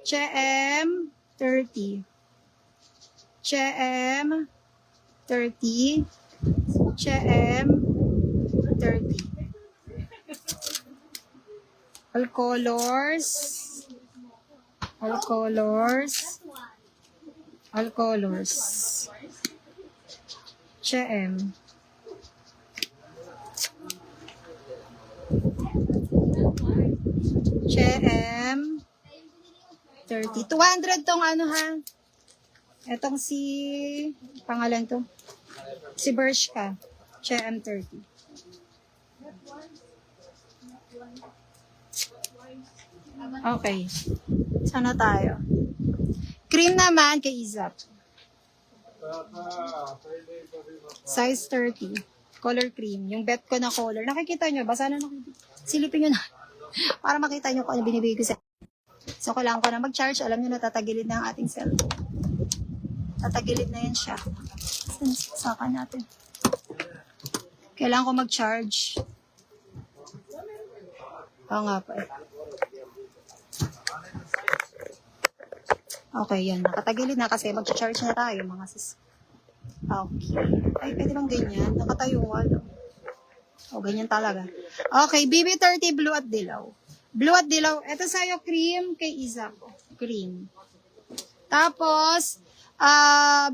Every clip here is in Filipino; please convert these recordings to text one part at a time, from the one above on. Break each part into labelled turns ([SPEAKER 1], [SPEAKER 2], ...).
[SPEAKER 1] CM 30. CM 30. CM 30. All colors. All colors. All colors. CM. CM 30. 200 tong ano ha. Etong si pangalan to. Si Bershka. CM 30. Okay. Sana tayo. Cream naman kay Izap. Size 30. Color cream. Yung bet ko na color. Nakikita nyo ba? Sana nakikita. Silipin nyo na. Para makita nyo kung ano binibigay ko sa. So, kailangan ko na mag-charge. Alam nyo na, tatagilid na ang ating cellphone. Tatagilid na yan siya. Saka natin. Kailangan ko mag-charge. Oo nga pa eh. Okay, yan. Nakatagilid na kasi mag-charge na tayo, mga sis. Okay. Ay, pwede bang ganyan? Nakatayo wala. O, ganyan talaga. Okay, BB30 blue at dilaw. Blue at dilaw. Ito sa'yo, cream kay Isa ko. Cream. Tapos,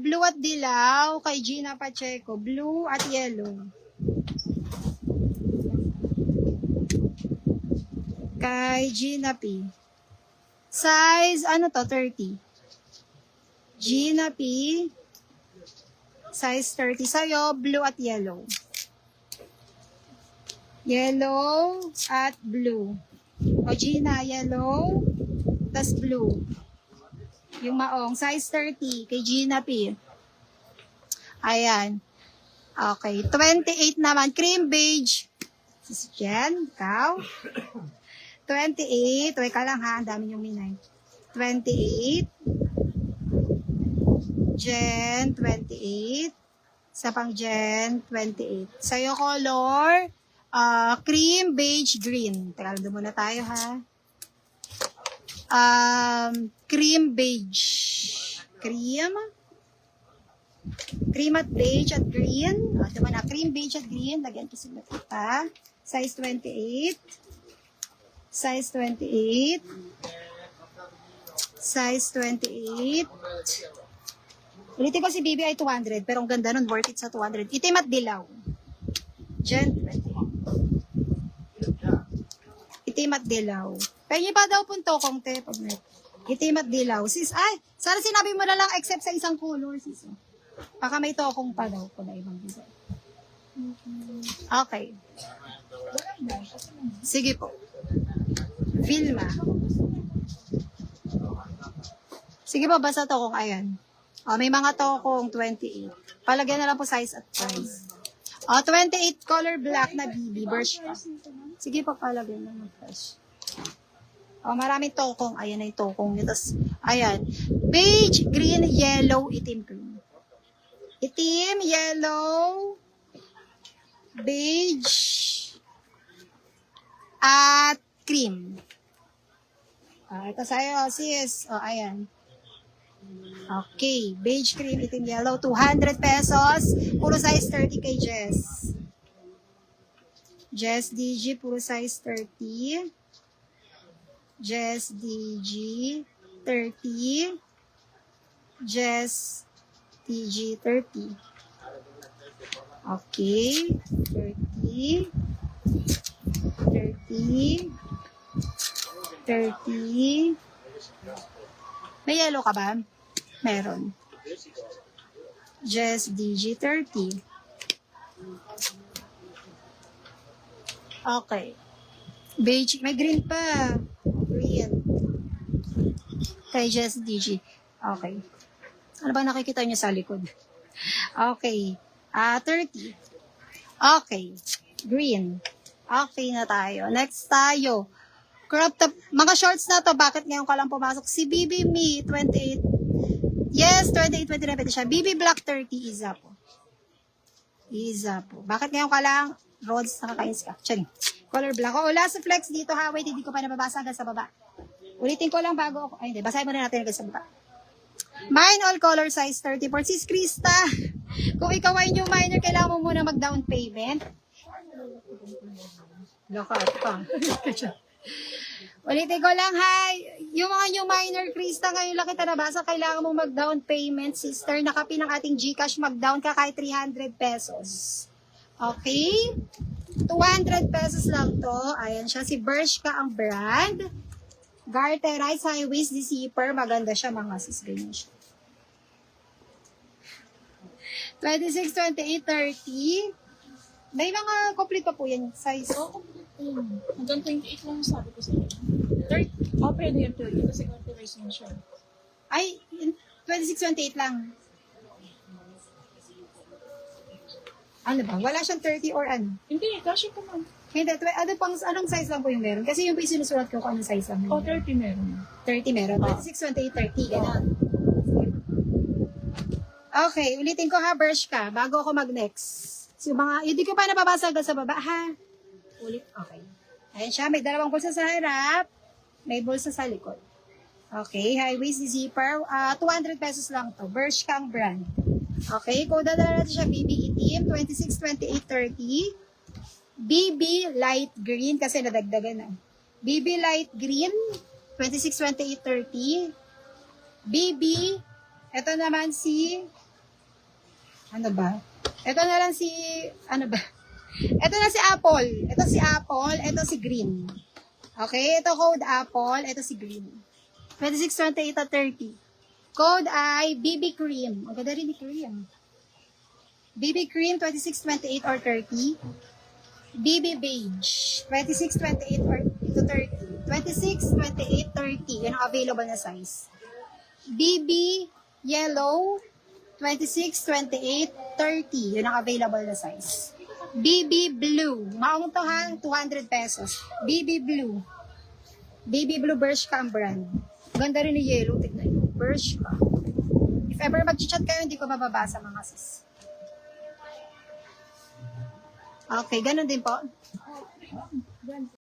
[SPEAKER 1] blue at dilaw kay Gina Pacheco. Blue at yellow. Kay Gina P. Size, ano to? 30. Gina P. Size 30 sa'yo. Blue at yellow. Yellow at blue. O Gina, yellow. Tas blue. Yung maong. Size 30 kay Gina P. Ayan. Okay. 28 naman. Cream beige. Sis Jen, ikaw. 28. Wait ka lang ha. Ang dami yung minay. 28. Jen, 28. Sa pang Jen, 28. Sa'yo color, cream, beige, green. Teka, doon muna tayo ha. Cream, beige. Cream. Cream at beige at green. Ito na, cream, beige at green. Lagyan ko sila kita. Size 28. Size 28. Size 28. Ulitin ko si BB ay 200, pero ang ganda nun, worth it sa 200. Itim at dilaw. Jen, 20. Itim at dilaw. Pengi pa daw punto kong te. Itim at dilaw. Sis, ay, sana sinabi mo na lang except sa isang color, sis. Baka may tokong pa daw ko na ibang design. Okay. Sige po. Vilma. Sige po, basta tokong ayan. May mga tokong 28. Palagyan na lang po size at price. 28 color black na BB. Birch pa. Sige po, palagyan na ng fresh. Maraming tokong. Ayan na yung tokong nyo. Tapos, ayan. Beige, green, yellow, itim, green. Itim, yellow, beige, at cream. Ito sa'yo, sis. Ayan. Okay, beige, cream, itim, yellow, 200 pesos. Puro size 30 kay Jess. Jess DG, puro size 30. Jess DG, 30. Jess DG, 30. Okay, 30. 30. 30. May yellow ka ba? Meron. Jess DG 30. Okay. Beige. May green pa. Green. Kay Jess DG. Okay. Ano ba nakikita niyo sa likod? Okay. 30. Okay. Green. Okay na tayo. Next tayo. Crop top. Mga shorts na to. Bakit ngayon ka lang pumasok? Si BB Me 28. Yes, 28, 29 pwede siya. BB Black 30, Iza po. Iza po. Bakit ngayon ka lang? Rods, nakakainis ka. Charing. Color black. Last flex dito ha. Wait, hindi ko pa nababasa hanggang sa baba. Ulitin ko lang bago ako. Ay, hindi. Basahin muna natin sa baba. Mine all color size 34. Sis Krista, kung ikaw ay new minor, kailangan mo muna mag-down payment. Lakat pa. Ulitin ko lang, hi. Yung mga new minor, Krista, ngayon lang kita nabasa, kailangan mo mag-down payment, sister. Nakapi ng ating GCash, mag-down ka kahit 300 pesos. Okay? 200 pesos lang to. Ayan siya, si Bershka ang brand. Garterized high waist zipper. Maganda siya mga sis. Ganyan siya. 26, 28, 30. May mga complete pa po yan size.
[SPEAKER 2] Oo, hanggang 28 lang sabi ko sa inyo. 30? Oh, pwede yung 30 kasi authorized mo siya.
[SPEAKER 1] Ay, 26, 28 lang. Ano ba? Wala siyang 30 or ano?
[SPEAKER 2] Hindi, kasya pa man.
[SPEAKER 1] Hindi, anong size lang po yung meron? Kasi yung sinusulat ko kung anong size lang.
[SPEAKER 2] Oh, 30 meron.
[SPEAKER 1] 30 meron. 26, 28, 30. Ganun. Okay, ulitin ko ha, Bershka, bago ako mag-next. So, hindi ko pa nababasa hanggang sa baba, ha? Ulit, okay. Ayan siya, may dalawang bulsa sa harap, may bulsa sa likod. Okay, high waist zipper, 200 pesos lang to. Bershka ang brand. Okay, kung dadala natin siya, BB itim, 26, 28, 30. BB light green, kasi nadagdagan na. BB light green, 26, 28, 30. BB, ito naman si, ano ba? Ito na lang si, ano ba? Ito na si Apple. Ito si Apple, ito si green. Okay, ito code Apple, ito si green. 26, 28, 30. Code ay BB cream. Ang ganda rin ni cream. BB cream, 26, 28, or 30. BB beige, 26, 28, or to 30. 26, 28, 30. Yan ang available na size. BB yellow, 26, 28, 30. Yun ang available na size. BB blue. Maong to ha, 200 pesos. BB blue. BB blue Bershka ang brand. Ganda rin ni yellow. Tignan nyo. Bershka. If ever mag-chat kayo, hindi ko mababasa mga sis. Okay, ganun din po.